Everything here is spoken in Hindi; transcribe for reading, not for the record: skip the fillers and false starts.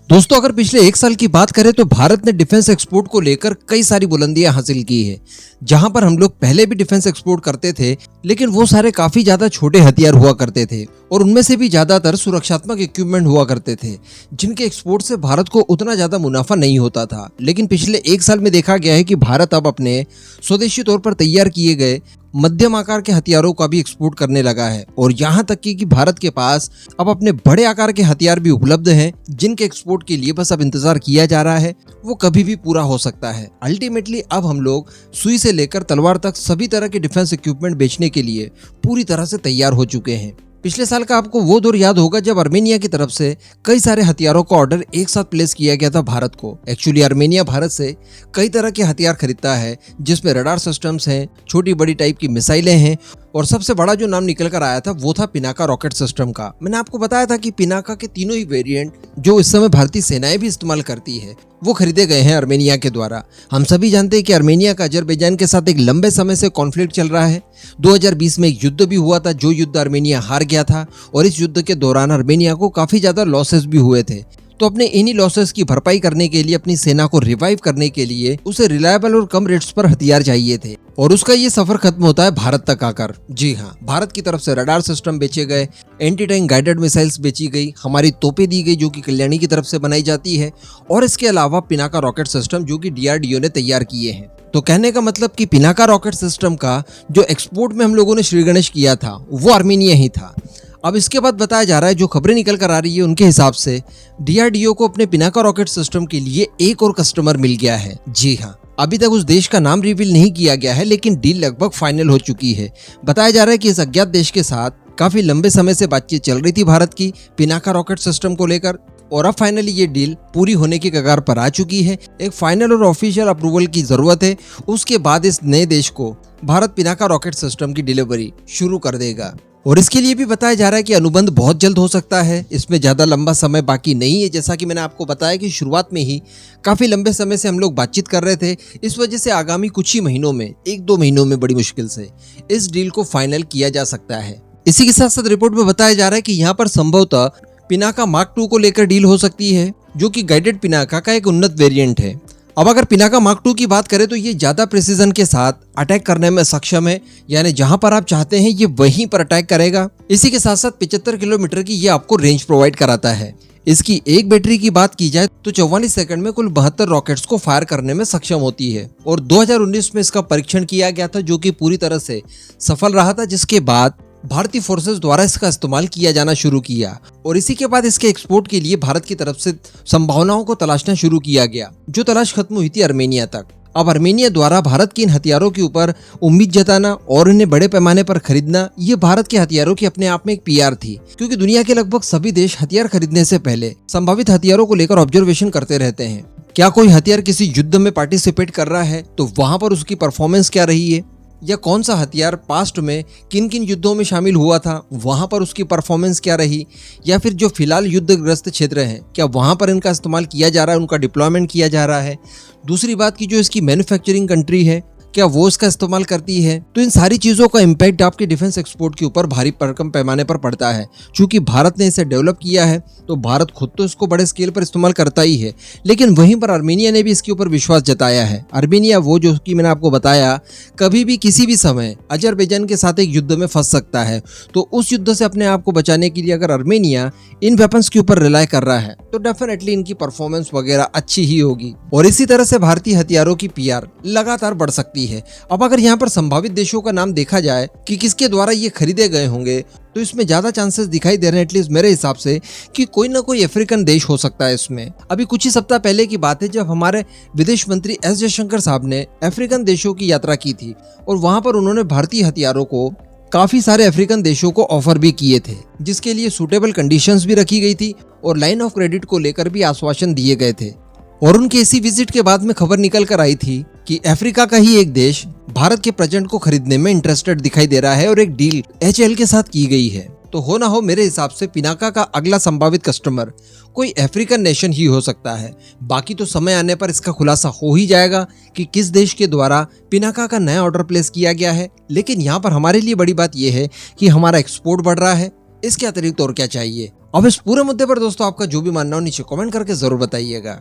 दोस्तों, अगर पिछले एक साल की बात करें तो भारत ने डिफेंस एक्सपोर्ट को लेकर कई सारी बुलंदियां हासिल की है। जहां पर हम लोग पहले भी डिफेंस एक्सपोर्ट करते थे, लेकिन वो सारे काफी ज्यादा छोटे हथियार हुआ करते थे और उनमें से भी ज्यादातर सुरक्षात्मक इक्विपमेंट हुआ करते थे, जिनके एक्सपोर्ट से भारत को उतना ज्यादा मुनाफा नहीं होता था। लेकिन पिछले एक साल में देखा गया है कि भारत अब अपने स्वदेशी तौर पर तैयार किए गए मध्यम आकार के हथियारों का भी एक्सपोर्ट करने लगा है और यहाँ तक कि भारत के पास अब अपने बड़े आकार के हथियार भी उपलब्ध हैं, जिनके एक्सपोर्ट के लिए बस अब इंतजार किया जा रहा है। वो कभी भी पूरा हो सकता है। अल्टीमेटली अब हम लोग सुई से लेकर तलवार तक सभी तरह के डिफेंस इक्विपमेंट बेचने के लिए पूरी तरह से तैयार हो चुके हैं। पिछले साल का आपको वो दौर याद होगा जब आर्मेनिया की तरफ से कई सारे हथियारों का ऑर्डर एक साथ प्लेस किया गया था भारत को। एक्चुअली आर्मेनिया भारत से कई तरह के हथियार खरीदता है, जिसमें रडार सिस्टम्स हैं, छोटी बड़ी टाइप की मिसाइलें हैं और सबसे बड़ा जो नाम निकल कर आया था वो था पिनाका रॉकेट सिस्टम का। मैंने आपको बताया था कि पिनाका के तीनों ही वेरिएंट जो इस समय भारतीय सेनाएं भी इस्तेमाल करती है वो खरीदे गए हैं आर्मेनिया के द्वारा। हम सभी जानते हैं कि आर्मेनिया का अजरबैजान के साथ एक लंबे समय से कॉन्फ्लिक्ट चल रहा है। 2020 में एक युद्ध भी हुआ था, जो युद्ध आर्मेनिया हार गया था और इस युद्ध के दौरान आर्मेनिया को काफी ज्यादा लॉसेस भी हुए थे। तो अपने इन्हीं लॉसेस की भरपाई करने के लिए, अपनी सेना को रिवाइव करने के लिए उसे रिलायबल और कम रेट्स पर हथियार चाहिए थे और उसका ये सफर खत्म होता है भारत तक आकर। जी हाँ, भारत की तरफ से रडार सिस्टम बेचे गए, एंटी टैंक गाइडेड मिसाइल्स बेची गई, हमारी तोपें दी गई जो कि कल्याणी की तरफ से बनाई जाती है और इसके अलावा पिनाका रॉकेट सिस्टम जो कि DRDO ने तैयार किए हैं। तो कहने का मतलब कि पिनाका रॉकेट सिस्टम का जो एक्सपोर्ट में हम लोगों ने श्री गणेश किया था वो आर्मेनिया ही था। अब इसके बाद बताया जा रहा है, जो खबरें निकल कर आ रही है उनके हिसाब से DRDO को अपने पिनाका रॉकेट सिस्टम के लिए एक और कस्टमर मिल गया है। जी हाँ, अभी तक उस देश का नाम रिवील नहीं किया गया है, लेकिन डील लगभग फाइनल हो चुकी है। बताया जा रहा है कि इस अज्ञात देश के साथ काफी लंबे समय से बातचीत चल रही थी भारत की पिनाका रॉकेट सिस्टम को लेकर और अब फाइनली ये डील पूरी होने की कगार पर आ चुकी है। एक फाइनल और ऑफिशियल अप्रूवल की जरूरत है, उसके बाद इस नए देश को भारत पिनाका रॉकेट सिस्टम की डिलीवरी शुरू कर देगा और इसके लिए भी बताया जा रहा है कि अनुबंध बहुत जल्द हो सकता है। इसमें ज्यादा लंबा समय बाकी नहीं है। जैसा कि मैंने आपको बताया कि शुरुआत में ही काफी लंबे समय से हम लोग बातचीत कर रहे थे, इस वजह से आगामी कुछ ही महीनों में, 1-2 महीनों में बड़ी मुश्किल से इस डील को फाइनल किया जा सकता है। इसी के साथ साथ रिपोर्ट में बताया जा रहा है कि यहाँ पर संभवतः पिनाका मार्क 2 को लेकर डील हो सकती है, जो कि गाइडेड पिनाका का एक उन्नत वेरिएंट है। अब अगर पिनाका मार्क 2 की बात करें तो ये ज्यादा प्रिसीजन के साथ अटैक करने में सक्षम है, यानी जहां पर आप चाहते हैं ये वहीं पर अटैक करेगा। इसी के साथ साथ 75 किलोमीटर की ये आपको रेंज प्रोवाइड कराता है। इसकी एक बैटरी की बात की जाए तो 44 सेकंड में कुल 72 रॉकेट्स को फायर करने में सक्षम होती है और 2019 में इसका परीक्षण किया गया था, जो कि पूरी तरह से सफल रहा था, जिसके बाद भारतीय फोर्सेस द्वारा इसका इस्तेमाल किया जाना शुरू किया और इसी के बाद इसके एक्सपोर्ट के लिए भारत की तरफ से संभावनाओं को तलाशना शुरू किया गया, जो तलाश खत्म हुई थी आर्मेनिया तक। अब आर्मेनिया द्वारा भारत के इन हथियारों के ऊपर उम्मीद जताना और इन्हें बड़े पैमाने पर खरीदना, ये भारत के हथियारों की अपने आप में एक PR थी, क्योंकि दुनिया के लगभग सभी देश हथियार खरीदने से पहले संभावित हथियारों को लेकर ऑब्जर्वेशन करते रहते हैं। क्या कोई हथियार किसी युद्ध में पार्टिसिपेट कर रहा है तो वहां पर उसकी परफॉर्मेंस क्या रही है, या कौन सा हथियार पास्ट में किन किन युद्धों में शामिल हुआ था, वहां पर उसकी परफॉर्मेंस क्या रही, या फिर जो फिलहाल युद्धग्रस्त क्षेत्र हैं क्या वहां पर इनका इस्तेमाल किया जा रहा है, उनका डिप्लॉयमेंट किया जा रहा है। दूसरी बात की जो इसकी मैन्युफैक्चरिंग कंट्री है क्या वो इसका इस्तेमाल करती है। तो इन सारी चीजों का इम्पैक्ट आपके डिफेंस एक्सपोर्ट के ऊपर भारी भरकम पैमाने पर पड़ता है। चूंकि भारत ने इसे डेवलप किया है तो भारत खुद तो इसको बड़े स्केल पर इस्तेमाल करता ही है, लेकिन वहीं पर आर्मेनिया ने भी इसके ऊपर विश्वास जताया है। आर्मेनिया वो जो कि मैंने आपको बताया कभी भी किसी भी समय अजरबैजान के साथ एक युद्ध में फंस सकता है, तो उस युद्ध से अपने आप को बचाने के लिए अगर आर्मेनिया इन वेपन्स के ऊपर रिलाय कर रहा है तो डेफिनेटली इनकी परफॉर्मेंस वगैरह अच्छी ही होगी और इसी तरह से भारतीय हथियारों की PR लगातार बढ़ सकती है। अब अगर यहाँ पर संभावित देशों का नाम देखा जाए कि किसके द्वारा ये खरीदे गए होंगे, तो इसमें ज्यादा चांसेस दिखाई दे रहे हैं, एटलीस्ट मेरे हिसाब से, कि कोई ना कोई अफ्रीकन देश हो सकता है इसमें। अभी कुछ ही सप्ताह पहले की बात है जब हमारे विदेश मंत्री S जयशंकर साहब ने अफ्रीकन देशों की यात्रा की थी और वहां पर उन्होंने भारतीय हथियारों को काफी सारे अफ्रीकन देशों को ऑफर भी किए थे, जिसके लिए सूटेबल कंडीशंस भी रखी गई थी और लाइन ऑफ क्रेडिट को लेकर भी आश्वासन दिए गए थे। और उनके इसी विजिट के बाद में खबर निकल कर आई थी कि अफ्रीका का ही एक देश भारत के प्रेजेंट को खरीदने में इंटरेस्टेड दिखाई दे रहा है और एक डील HAL के साथ की गई है। तो हो ना हो, मेरे हिसाब से पिनाका का अगला संभावित कस्टमर कोई अफ्रीकन नेशन ही हो सकता है। बाकी तो समय आने पर इसका खुलासा हो ही जाएगा कि किस देश के द्वारा पिनाका का नया ऑर्डर प्लेस किया गया है। लेकिन यहाँ पर हमारे लिए बड़ी बात यह है कि हमारा एक्सपोर्ट बढ़ रहा है, इसके अतिरिक्त और क्या चाहिए। अब इस पूरे मुद्दे पर दोस्तों आपका जो भी मानना हो नीचे कमेंट करके जरूर बताइएगा।